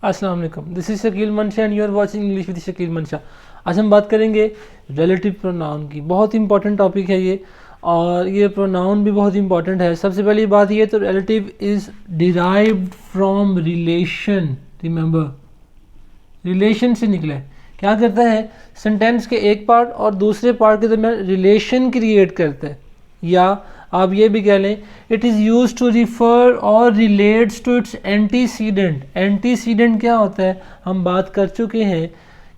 अस्सलाम वालेकुम, this is Shakeel Mansha and you are watching English with Shakeel Mansha. आज हम बात करेंगे रिलेटिव प्रोनाउन की। बहुत इंपॉर्टेंट टॉपिक है ये, और ये प्रोनाउन भी बहुत इंपॉर्टेंट है। सबसे पहली बात ये तो relative is derived from relation. Remember, relation से निकला है। क्या करता है, सेंटेंस के एक पार्ट और दूसरे पार्ट के दरमियान रिलेशन क्रिएट करता है। या आप ये भी कह लें, it is use to refer और relates to its antecedent. Antecedent क्या होता है, हम बात कर चुके हैं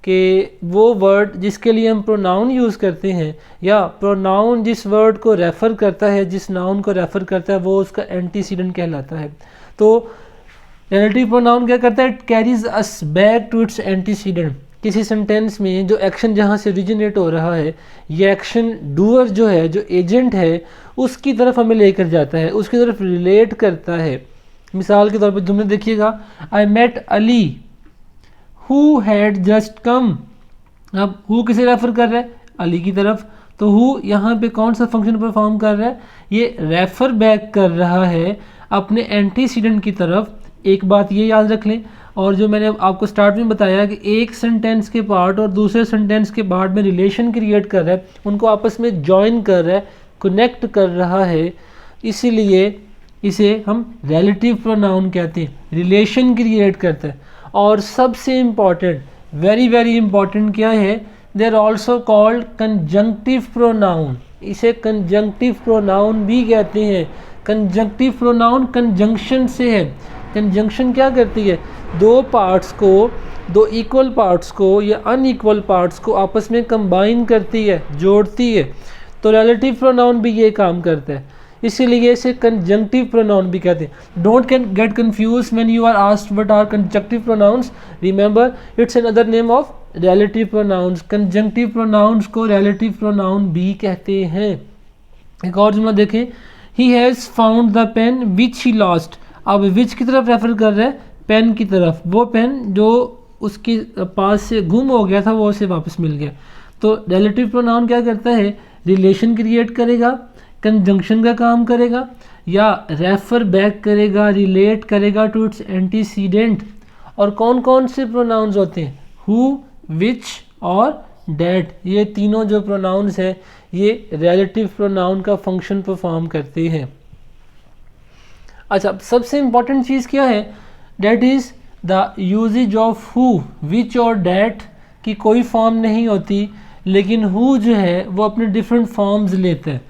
कि वो वर्ड जिसके लिए हम प्रोनाउन यूज़ करते हैं या प्रोनाउन जिस वर्ड को रेफ़र करता है, जिस नाउन को रेफ़र करता है, वो उसका एंटीसीडेंट कहलाता है। तो रिलेटिव प्रोनाउन क्या करता है, it carries us back to its antecedent. किसी सेंटेंस में जो एक्शन जहाँ से ओरिजिनेट हो रहा है, ये एक्शन डूअर जो है, जो एजेंट है, उसकी तरफ हमें लेकर जाता है, उसकी तरफ रिलेट करता है। मिसाल के तौर पे तुमने देखिएगा, I met Ali who had just come. अब हु किसे रेफर कर रहा है, अली की तरफ। तो हु यहाँ पे कौन सा फंक्शन परफॉर्म कर रहा है, ये रेफर बैक कर रहा है अपने एंटीसीडेंट की तरफ। एक बात ये याद रख लें, और जो मैंने आपको स्टार्ट में बताया कि एक सेंटेंस के पार्ट और दूसरे सेंटेंस के पार्ट में रिलेशन क्रिएट कर रहा है, उनको आपस में जॉइन कर रहा है, कनेक्ट कर रहा है, इसीलिए इसे हम रिलेटिव प्रोनाउन कहते हैं। रिलेशन क्रिएट करता है। और सबसे इम्पॉर्टेंट, वेरी वेरी इंपॉर्टेंट क्या है, they are also called conjunctive pronoun. इसे कंजंक्टिव प्रोनाउन भी कहते हैं। कंजंक्टिव प्रोनाउन कंजंक्शन से है। कंजंक्शन क्या करती है, दो पार्ट्स को, दो इक्वल पार्ट्स को या अनइक्वल पार्ट्स को आपस में कंबाइन करती है, जोड़ती है। तो रिलेटिव प्रोनाउन भी ये काम करता है, इसीलिए इसे कंजंक्टिव प्रोनाउन भी कहते हैं। Don't get confuse when you are asked what are conjunctive pronouns. Remember, it's another name of relative pronouns. Conjunctive pronouns को रिलेटिव प्रोनाउन भी कहते हैं। एक और जुमला देखें, he has found the pen which he lost. अब विच की तरफ रेफर कर रहा है, पेन की तरफ। वो पेन जो उसके पास से गुम हो गया था, वो उसे वापस मिल गया। तो रिलेटिव प्रोनाउन क्या करता है, रिलेशन क्रिएट करेगा, कंजंक्शन का काम करेगा, या रेफर बैक करेगा, रिलेट करेगा टू इट्स एंटीसीडेंट। और कौन कौन से प्रोनाउंस होते हैं, हु, विच और डैट। ये तीनों जो प्रोनाउंस हैं, ये रिलेटिव प्रोनाउन का फंक्शन परफॉर्म करते हैं। अच्छा, सबसे इम्पॉर्टेंट चीज़ क्या है, that is the usages of who, which और डैट की कोई फॉर्म नहीं होती, लेकिन हु जो है वो अपने डिफरेंट फॉर्म्स लेते हैं।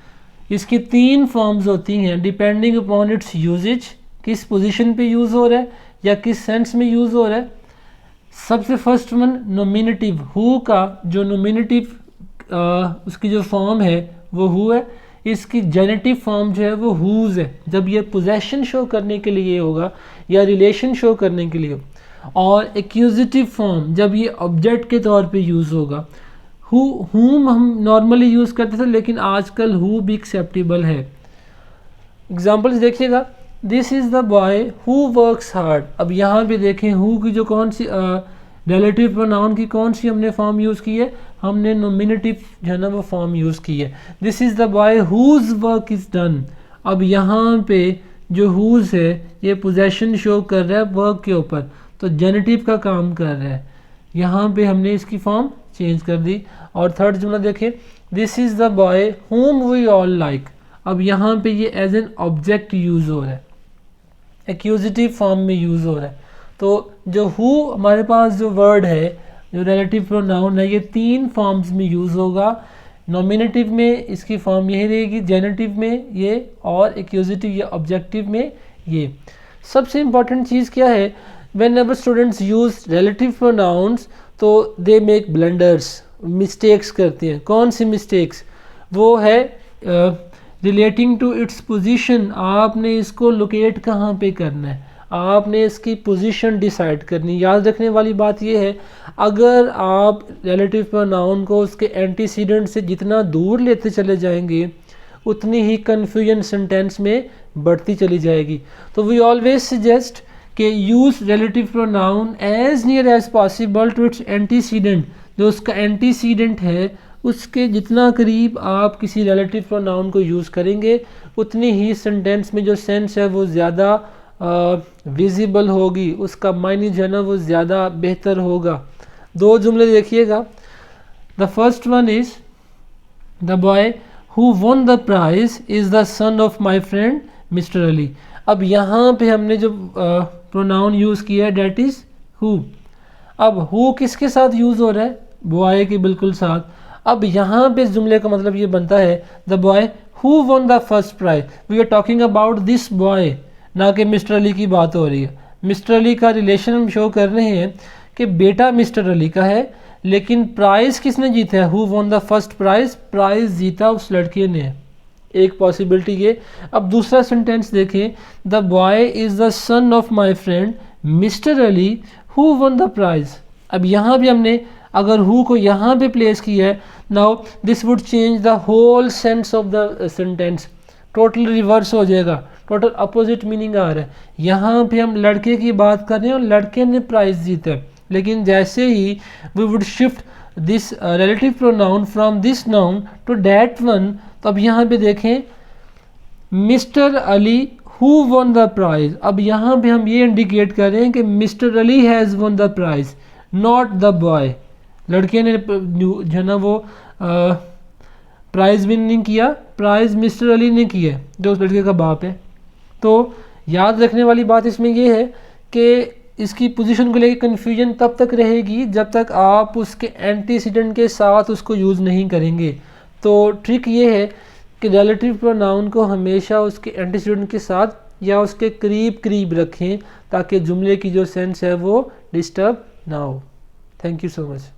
इसकी 3 फॉर्म्स होती हैं डिपेंडिंग अपॉन इट्स यूजेज, किस पोजीशन पे यूज़ हो रहा है या किस सेंस में यूज़ हो रहा है। सबसे फर्स्ट वन नोमिनेटिव, हु का जो नोमिनेटिव उसकी जो फॉर्म है वो हु है। इसकी जेनेटिव फॉर्म जो है वो हुज है, जब ये पोजेशन शो करने के लिए होगा या रिलेशन शो करने के लिए। और एक्यूजिटिव फॉर्म जब ये ऑब्जेक्ट के तौर पे यूज़ होगा। हुम हम नॉर्मली यूज़ करते थे, लेकिन आजकल हु भी एक्सेप्टेबल है। एग्जाम्पल्स देखिएगा, this is the boy who works hard. अब यहाँ पे देखें, हु की जो कौन सी रिलेटिव प्रोनाउन की कौन सी हमने फॉर्म यूज़ की है, हमने नोमिनेटिव जो है ना वो फॉर्म यूज़ की है। This is the boy whose work is done. अब यहाँ पे जो हुज है ये पोजेशन शो कर रहा है वर्क के ऊपर, तो जेनेटिव का काम कर रहा है। यहाँ पे हमने इसकी फॉर्म चेंज कर दी। और थर्ड जुमला देखें, this is the boy whom we all like. अब यहाँ पे ये एज एन ऑब्जेक्ट यूज़ हो रहा है, एक्यूजिटिव फॉर्म में यूज़ हो रहा है। तो जो हु हमारे पास जो वर्ड है, जो रिलेटिव प्रोनाउन है, ये 3 फॉर्म्स में यूज़ होगा। नॉमिनेटिव में इसकी फॉर्म यही रहेगी, जेनेटिव में ये, और एक्यूजिटिव या ऑब्जेक्टिव में ये। सबसे इम्पॉर्टेंट चीज़ क्या है, when ever students use relative pronouns तो दे मेक ब्लंडर्स, मिस्टेक्स करते हैं। कौन सी मिस्टेक्स, वो है रिलेटिंग टू इट्स पोजीशन। आपने इसको लोकेट कहाँ पे करना है, आपने इसकी पोजीशन डिसाइड करनी। याद रखने वाली बात यह है, अगर आप रिलेटिव प्रोनाउन को उसके एंटीसीडेंट से जितना दूर लेते चले जाएंगे, उतनी ही कन्फ्यूजन सेंटेंस में बढ़ती चली जाएगी। तो वी ऑलवेज सजेस्ट कि use relative pronoun as near as possible to its antecedent. जो उसका एंटीसीडेंट है उसके जितना करीब आप किसी रिलेटिव प्रोनाउन को यूज़ करेंगे, उतनी ही सेंटेंस में जो सेंस है वो ज़्यादा विजिबल होगी, उसका मायने जो है ना वो ज़्यादा बेहतर होगा। दो जुमले देखिएगा। The first one is the boy who won the prize is the son of my friend mister Ali. अब यहाँ पे हमने जो प्रोनाउन यूज़ किया है डैट इज़ हु। अब हु किसके साथ यूज़ हो रहा है? बॉय के बिल्कुल साथ। अब यहाँ पे इस जुमले का मतलब ये बनता है the boy who won the first prize, we are talking about this boy, ना कि मिस्टर अली की बात हो रही है। मिस्टर अली का रिलेशन हम शो कर रहे हैं कि बेटा मिस्टर अली का है, लेकिन प्राइज़ किसने जीता है? Who won the first prize, prize जीता उस लड़के ने। एक पॉसिबिलिटी ये। अब दूसरा सेंटेंस देखें, the boy is the son of my friend mister Ali who won the prize. अब यहाँ भी हमने अगर हु को यहाँ पे प्लेस किया है, now this would change the whole sense of the sentence, total reverse हो जाएगा, टोटल अपोजिट मीनिंग आ रहा है। यहाँ पे हम लड़के की बात कर रहे हैं और लड़के ने प्राइज़ जीता है, लेकिन जैसे ही we would shift this relative pronoun from this noun to that one, तो अब यहाँ पे देखें mister Ali who won the prize. अब यहाँ पे हम ये इंडिकेट कर रहे हैं कि mister Ali has won the prize, not the boy. लड़के ने जो है ना वो प्राइज़ विन नहीं किया, प्राइज़ मिस्टर अली ने किया जो उस लड़के का बाप है। तो याद रखने वाली बात इसमें यह है कि इसकी पोजीशन को लेकर कन्फ्यूजन तब तक रहेगी जब तक आप उसके एंटीसीडेंट के साथ उसको यूज़ नहीं करेंगे। तो ट्रिक ये है कि रिलेटिव प्रोनाउन को हमेशा उसके एंटीसीडेंट के साथ या उसके करीब करीब रखें ताकि जुमले की जो सेंस है वो डिस्टर्ब ना हो। Thank you so much.